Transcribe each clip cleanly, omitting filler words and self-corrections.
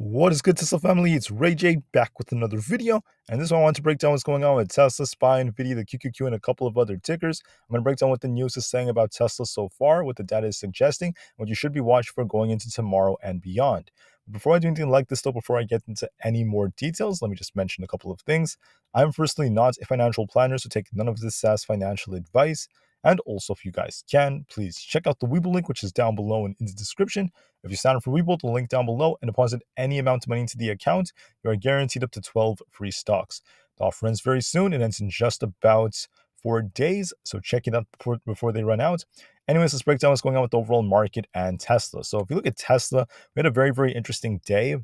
What is good, Tesla family? It's Ray J back with another video, and this one I want to break down what's going on with Tesla, SPY, Nvda, the QQQ, and a couple of other tickers. I'm going to break down what the news is saying about Tesla so far, what the data is suggesting, what you should be watching for going into tomorrow and beyond. Before I do anything like this, though, before I get into any more details, let me just mention a couple of things. I'm firstly not a financial planner, so take none of this as financial advice. And also, if you guys can, please check out the Webull link, which is down below and in the description. If you sign up for Webull, the link down below, and deposit any amount of money into the account, you are guaranteed up to 12 free stocks. The offer ends very soon. It ends in just about 4 days, so check it out before they run out. Anyways, let's break down what's going on with the overall market and Tesla. So if you look at Tesla, we had a very, very interesting day.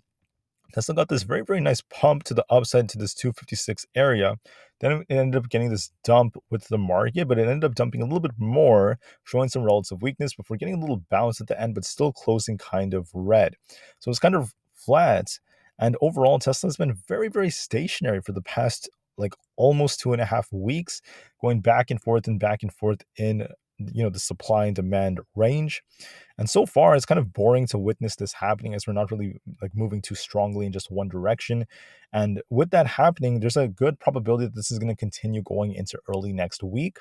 Tesla got this very, very nice pump to the upside to this 256 area. Then it ended up getting this dump with the market, but it ended up dumping a little bit more, showing some relative weakness before getting a little bounce at the end, but still closing kind of red. So it's kind of flat. And overall, Tesla has been very, very stationary for the past like almost 2.5 weeks, going back and forth in the supply and demand range. And so far it's kind of boring to witness this happening, as we're not really like moving too strongly in just one direction. And with that happening, there's a good probability that this is going to continue going into early next week.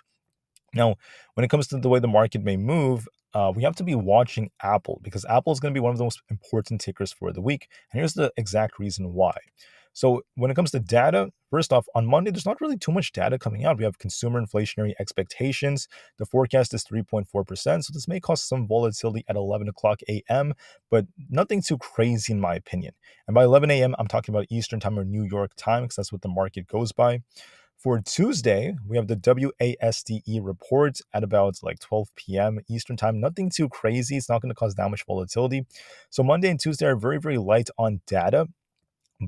Now, when it comes to the way the market may move, we have to be watching Apple, because Apple is going to be one of the most important tickers for the week. And here's the exact reason why. So when it comes to data, first off, on Monday, there's not really too much data coming out. We have consumer inflationary expectations. The forecast is 3.4%. So this may cause some volatility at 11 o'clock a.m., but nothing too crazy in my opinion. And by 11 a.m., I'm talking about Eastern time or New York time, because that's what the market goes by. For Tuesday, we have the WASDE report at about like 12 p.m. Eastern time. Nothing too crazy. It's not going to cause that much volatility. So Monday and Tuesday are very, very light on data.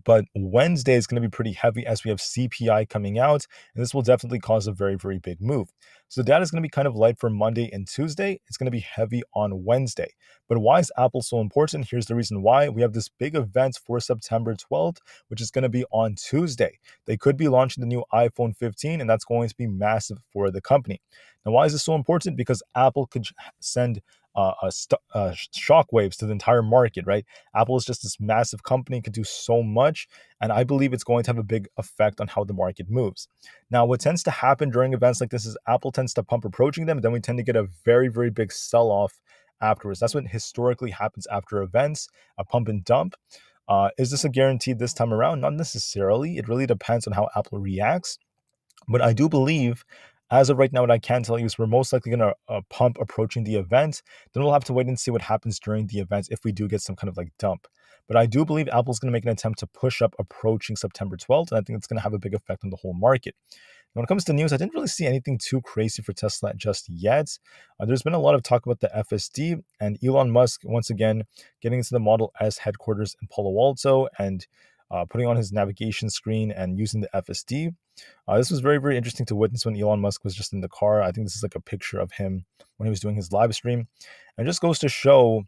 But Wednesday is going to be pretty heavy, as we have CPI coming out, and this will definitely cause a very, very big move. So the data is going to be kind of light for Monday and Tuesday. It's going to be heavy on Wednesday. But why is Apple so important? Here's the reason why. We have this big event for September 12th, which is going to be on Tuesday. They could be launching the new iPhone 15, and that's going to be massive for the company. Now, why is this so important? Because Apple could send shockwaves to the entire market, right? Apple is just this massive company, could do so much, and I believe it's going to have a big effect on how the market moves. Now, what tends to happen during events like this is Apple tends to pump approaching them, and then we tend to get a very, very big sell-off afterwards. That's what historically happens after events, a pump and dump. Is this a guarantee this time around? Not necessarily. It really depends on how Apple reacts. But I do believe, as of right now, what I can tell you is we're most likely going to pump approaching the event. Then we'll have to wait and see what happens during the event if we do get some kind of like dump. But I do believe Apple's going to make an attempt to push up approaching September 12th, and I think it's going to have a big effect on the whole market. When it comes to news, I didn't really see anything too crazy for Tesla just yet. There's been a lot of talk about the FSD, and Elon Musk, once again, getting into the Model S headquarters in Palo Alto and putting on his navigation screen and using the FSD. This was very, very interesting to witness when Elon Musk was just in the car. I think this is like a picture of him when he was doing his live stream. And it just goes to show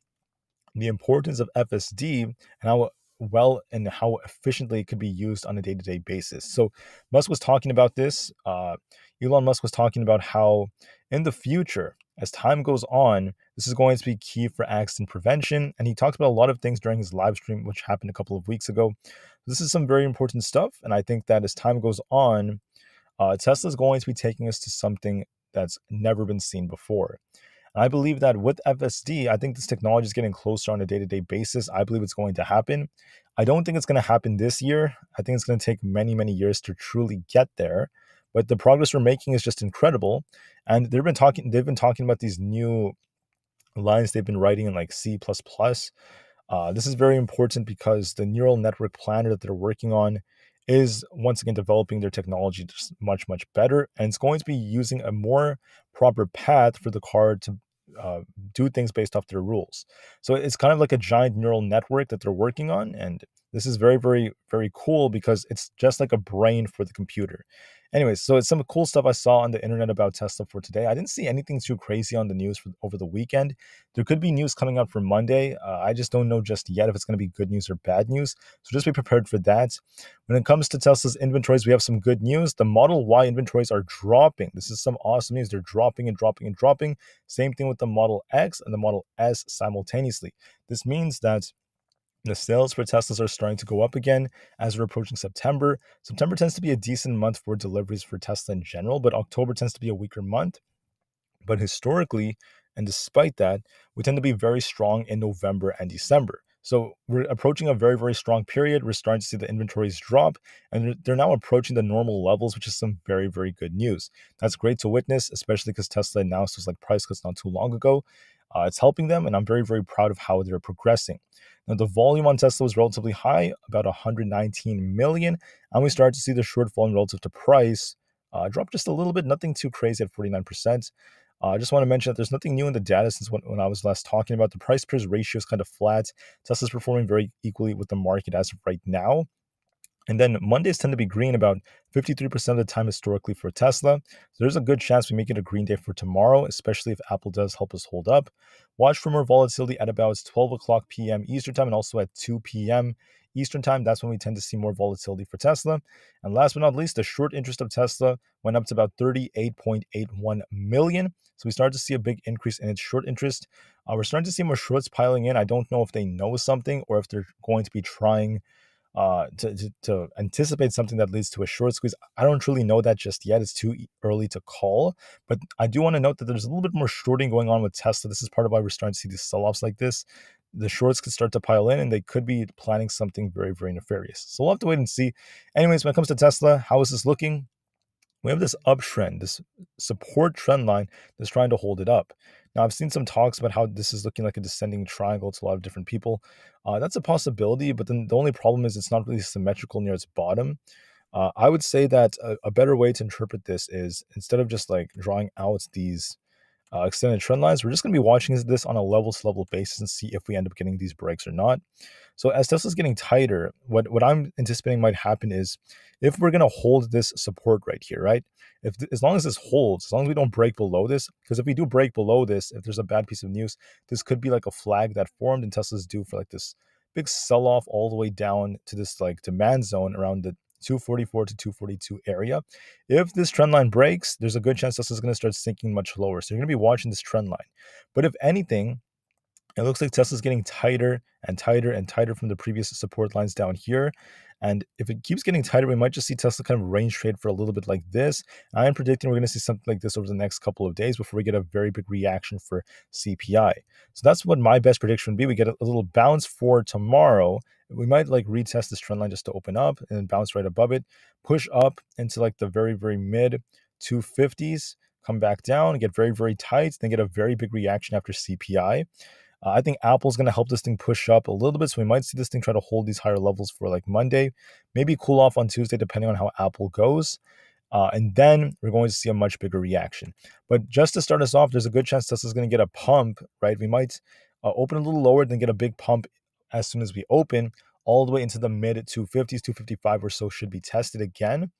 the importance of FSD and how well and how efficiently it could be used on a day-to-day basis. So Musk was talking about this. Elon Musk was talking about how in the future, as time goes on, this is going to be key for accident prevention. And he talked about a lot of things during his live stream, which happened a couple of weeks ago. This is some very important stuff. And I think that as time goes on, Tesla is going to be taking us to something that's never been seen before. And I believe that with FSD, I think this technology is getting closer on a day-to-day basis. I believe it's going to happen. I don't think it's going to happen this year. I think it's going to take many, many years to truly get there. But the progress we're making is just incredible. And they've been talking about these new lines they've been writing in like C++. This is very important because the neural network planner that they're working on is once again developing their technology just much, much better. And it's going to be using a more proper path for the car to do things based off their rules. So it's kind of like a giant neural network that they're working on. And this is very, very, very cool because it's just like a brain for the computer. Anyways, so it's some cool stuff I saw on the internet about Tesla for today. I didn't see anything too crazy on the news over the weekend. There could be news coming out for Monday. I just don't know just yet if it's going to be good news or bad news. So just be prepared for that. When it comes to Tesla's inventories, we have some good news. The Model Y inventories are dropping. This is some awesome news. They're dropping and dropping and dropping. Same thing with the Model X and the Model S simultaneously. This means that The sales for Teslas are starting to go up again as we're approaching September. September tends to be a decent month for deliveries for Tesla in general, but October tends to be a weaker month. But historically, and despite that, we tend to be very strong in November and December. So we're approaching a very, very strong period. We're starting to see the inventories drop, and they're now approaching the normal levels, which is some very, very good news. That's great to witness, especially because Tesla announced those like price cuts not too long ago. It's helping them, and I'm very, very proud of how they're progressing. Now, the volume on Tesla was relatively high, about 119 million, and we started to see the shortfall in relative to price drop just a little bit, nothing too crazy at 49%. I just want to mention that there's nothing new in the data since when I was last talking about. The price per ratio is kind of flat. Tesla's performing very equally with the market as of right now. And then Mondays tend to be green about 53% of the time historically for Tesla. So there's a good chance we make it a green day for tomorrow, especially if Apple does help us hold up. Watch for more volatility at about 12 o'clock p.m. Eastern time and also at 2 p.m. Eastern time. That's when we tend to see more volatility for Tesla. And last but not least, the short interest of Tesla went up to about 38.81 million. So we started to see a big increase in its short interest. We're starting to see more shorts piling in. I don't know if they know something or if they're going to be trying to anticipate something that leads to a short squeeze. I don't truly know that just yet. It's too early to call. But I do want to note that there's a little bit more shorting going on with Tesla. This is part of why we're starting to see these sell-offs like this. The shorts could start to pile in and they could be planning something very, very nefarious. So we'll have to wait and see. Anyways, when it comes to Tesla, how is this looking? We have this uptrend, this support trend line that's trying to hold it up. Now, I've seen some talks about how this is looking like a descending triangle to a lot of different people. That's a possibility, but then the only problem is it's not really symmetrical near its bottom. I would say that a better way to interpret this is instead of just like drawing out these extended trend lines, we're just going to be watching this on a level to level basis and see if we end up getting these breaks or not. So as Tesla's getting tighter, what I'm anticipating might happen is if we're going to hold this support right here, right? As long as this holds, as long as we don't break below this, because if we do break below this, if there's a bad piece of news, this could be like a flag that formed and Tesla's due for like this big sell-off all the way down to this like demand zone around the 244 to 242 area. If this trend line breaks, there's a good chance Tesla's going to start sinking much lower. So you're going to be watching this trend line. But if anything, it looks like Tesla's getting tighter and tighter and tighter from the previous support lines down here. And if it keeps getting tighter, we might just see Tesla kind of range trade for a little bit like this. I am predicting we're going to see something like this over the next couple of days before we get a very big reaction for CPI. So that's what my best prediction would be. We get a little bounce for tomorrow. We might like retest this trend line just to open up and then bounce right above it, push up into like the very, very mid 250s, come back down, get very, very tight, then get a very big reaction after CPI. I think Apple's going to help this thing push up a little bit. So we might see this thing try to hold these higher levels for like Monday, maybe cool off on Tuesday, depending on how Apple goes. And then we're going to see a much bigger reaction. But just to start us off, there's a good chance Tesla's going to get a pump, right? We might open a little lower, then get a big pump as soon as we open, all the way into the mid 250s, 255 or so should be tested again.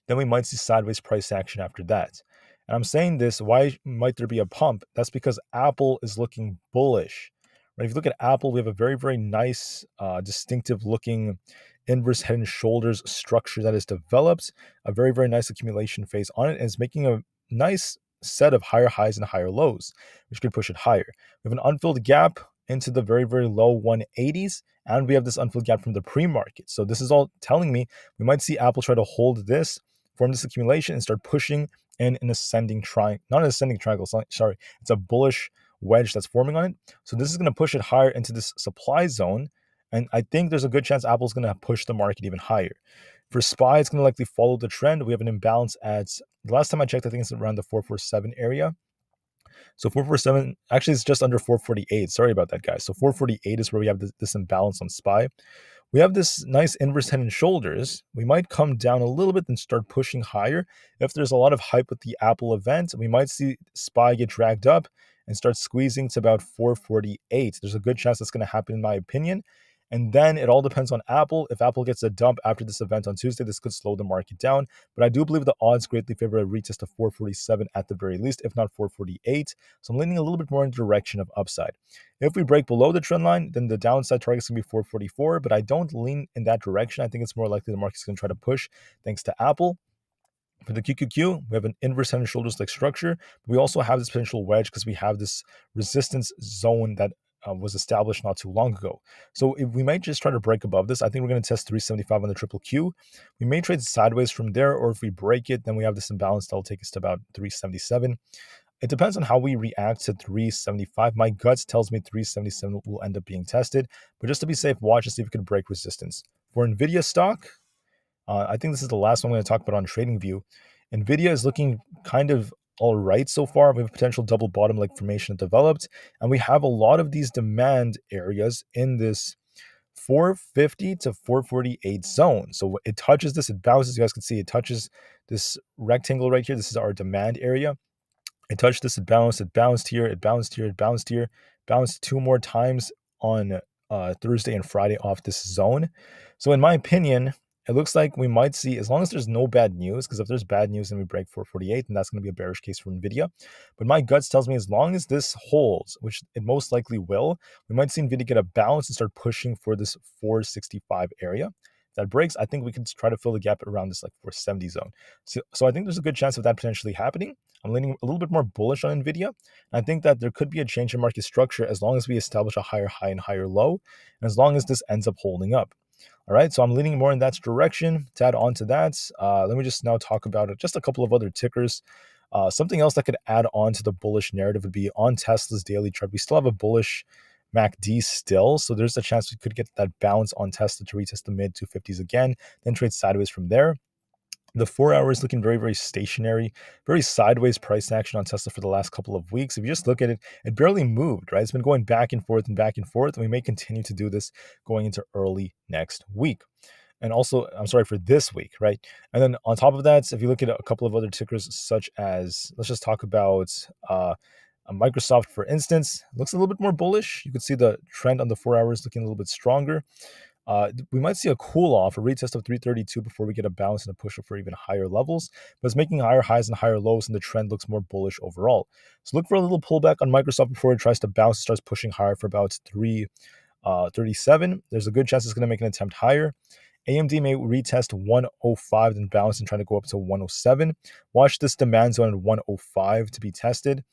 Then we might see sideways price action after that. And I'm saying this, why might there be a pump? That's because Apple is looking bullish. Right? If you look at Apple, we have a very, very nice, distinctive looking inverse head and shoulders structure that is developed, a very, very nice accumulation phase on it, and it's making a nice set of higher highs and higher lows, which could push it higher. We have an unfilled gap into the very, very low 180s, and we have this unfilled gap from the pre-market. So this is all telling me we might see Apple try to hold this, form this accumulation, and start pushing in an ascending triangle, not an ascending triangle, sorry, it's a bullish wedge that's forming on it. So this is going to push it higher into this supply zone. And I think there's a good chance Apple's going to push the market even higher. For SPY, it's going to likely follow the trend. We have an imbalance at, the last time I checked, I think it's around the 447 area. So 447, actually it's just under 448. Sorry about that, guys. So 448 is where we have this imbalance on SPY. We have this nice inverse head and shoulders. We might come down a little bit and start pushing higher. If there's a lot of hype with the Apple event, we might see SPY get dragged up and start squeezing to about 448. There's a good chance that's going to happen, in my opinion. And then it all depends on Apple. If Apple gets a dump after this event on Tuesday, this could slow the market down. But I do believe the odds greatly favor a retest of 447 at the very least, if not 448. So I'm leaning a little bit more in the direction of upside. If we break below the trend line, then the downside target is going to be 444. But I don't lean in that direction. I think it's more likely the market's going to try to push thanks to Apple. For the QQQ, we have an inverse head and shoulders like structure. But we also have this potential wedge because we have this resistance zone that was established not too long ago. So if we might just try to break above this. I think we're going to test 375 on the triple Q. We may trade sideways from there, or if we break it, then we have this imbalance that will take us to about 377. It depends on how we react to 375. My guts tells me 377 will end up being tested, but just to be safe, watch and see if it could break resistance. For Nvidia stock, I think this is the last one I'm going to talk about on TradingView. Nvidia is looking kind of all right so far. We have a potential double bottom like formation developed, and we have a lot of these demand areas in this 450 to 448 zone. So it touches this, it bounces. You guys can see it touches this rectangle right here. This is our demand area. It touched this, it bounced here, it bounced here, it bounced here, bounced two more times on Thursday and Friday off this zone. So in my opinion, it looks like we might see, as long as there's no bad news, because if there's bad news and we break 448, then that's going to be a bearish case for Nvidia. But my guts tells me as long as this holds, which it most likely will, we might see Nvidia get a bounce and start pushing for this 465 area. If that breaks, I think we can try to fill the gap around this like 470 zone. So I think there's a good chance of that potentially happening. I'm leaning a little bit more bullish on Nvidia. I think that there could be a change in market structure as long as we establish a higher high and higher low, and as long as this ends up holding up. All right, so I'm leaning more in that direction. To add on to that, let me just now talk about just a couple of other tickers. Something else that could add on to the bullish narrative would be on Tesla's daily chart. We still have a bullish MACD still, so there's a chance we could get that bounce on Tesla to retest the mid 250s again, then trade sideways from there. The 4 hours looking very, very stationary, very sideways price action on Tesla for the last couple of weeks. If you just look at it, it barely moved, right? It's been going back and forth and back and forth, and we may continue to do this going into early next week. And also, I'm sorry, for this week, right? And then on top of that, if you look at a couple of other tickers, such as, let's just talk about Microsoft, for instance, looks a little bit more bullish. You can see the trend on the 4 hours looking a little bit stronger. We might see a cool off, a retest of 332 before we get a bounce and a push up for even higher levels, but it's making higher highs and higher lows, and the trend looks more bullish overall. So look for a little pullback on Microsoft before it tries to bounce and starts pushing higher for about 337. There's a good chance it's going to make an attempt higher. AMD may retest 105 then bounce and try to go up to 107. Watch this demand zone at 105 to be tested.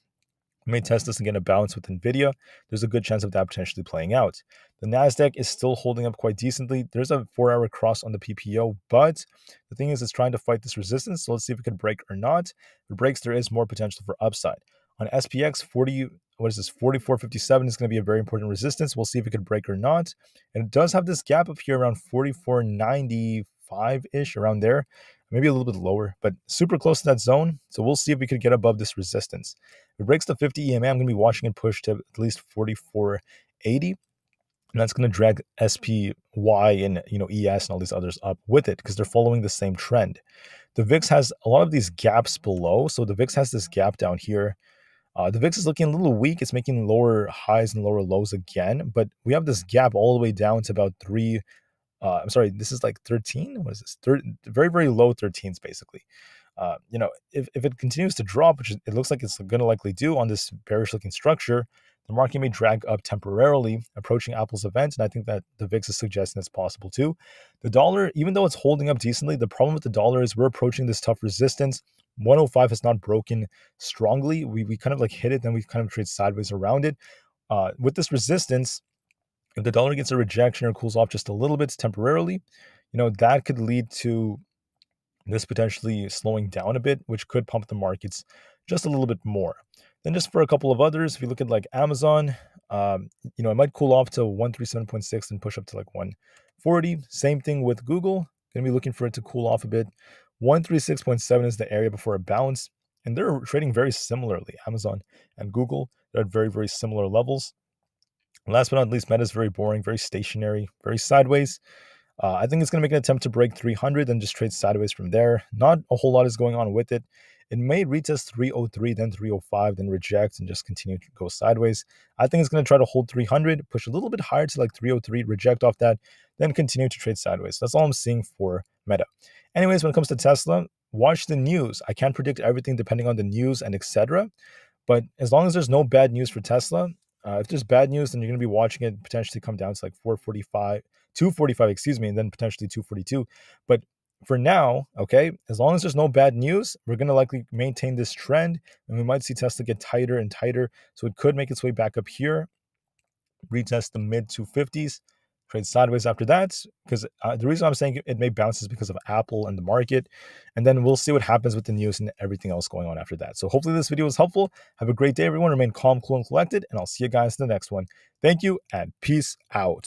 We may test this and get a bounce with Nvidia. There's a good chance of that potentially playing out. The Nasdaq is still holding up quite decently. There's a 4 hour cross on the PPO, but the thing is, it's trying to fight this resistance. So let's see if it can break or not. If it breaks, there is more potential for upside. On SPX, 4457 is going to be a very important resistance. We'll see if it could break or not. And it does have this gap up here around 4495-ish, around there. Maybe a little bit lower, but super close to that zone. So we'll see if we could get above this resistance. If it breaks the 50 EMA, I'm going to be watching it push to at least 4480. And that's going to drag SPY and ES and all these others up with it because they're following the same trend. The VIX has a lot of these gaps below. So the VIX has this gap down here. The VIX is looking a little weak. It's making lower highs and lower lows again, but we have this gap all the way down to about I'm sorry, this is like 13. What is this? Very, very low 13s, basically. If it continues to drop, which it looks like it's going to likely do on this bearish looking structure, the market may drag up temporarily, approaching Apple's event. And I think that the VIX is suggesting it's possible too. The dollar, even though it's holding up decently, the problem with the dollar is we're approaching this tough resistance. 105 has not broken strongly. We kind of like hit it, then we kind of trade sideways around it. With this resistance, if the dollar gets a rejection or cools off just a little bit temporarily, that could lead to this potentially slowing down a bit, which could pump the markets just a little bit more. Then just for a couple of others, if you look at like Amazon, it might cool off to 137.6 and push up to like 140. Same thing with Google. Going to be looking for it to cool off a bit. 136.7 is the area before a bounce. And they're trading very similarly. Amazon and Google, they're at very, very similar levels. Last but not least, Meta is very boring, very stationary, very sideways. I think it's going to make an attempt to break 300 and just trade sideways from there. Not a whole lot is going on with it. It may retest 303, then 305, then reject and just continue to go sideways. I think it's going to try to hold 300, push a little bit higher to like 303, reject off that, then continue to trade sideways. That's all I'm seeing for Meta. Anyways, when it comes to Tesla, watch the news. I can't predict everything depending on the news and etc. But as long as there's no bad news for Tesla, if there's bad news, then you're going to be watching it potentially come down to like 245, and then potentially 242. But for now, okay, as long as there's no bad news, we're going to likely maintain this trend, and we might see Tesla get tighter and tighter. So it could make its way back up here. retest the mid 250s, trade sideways after that, because the reason I'm saying it may bounce is because of Apple and the market. And then we'll see what happens with the news and everything else going on after that. So hopefully this video was helpful. Have a great day, everyone. Remain calm, cool, and collected, and I'll see you guys in the next one. Thank you, and peace out.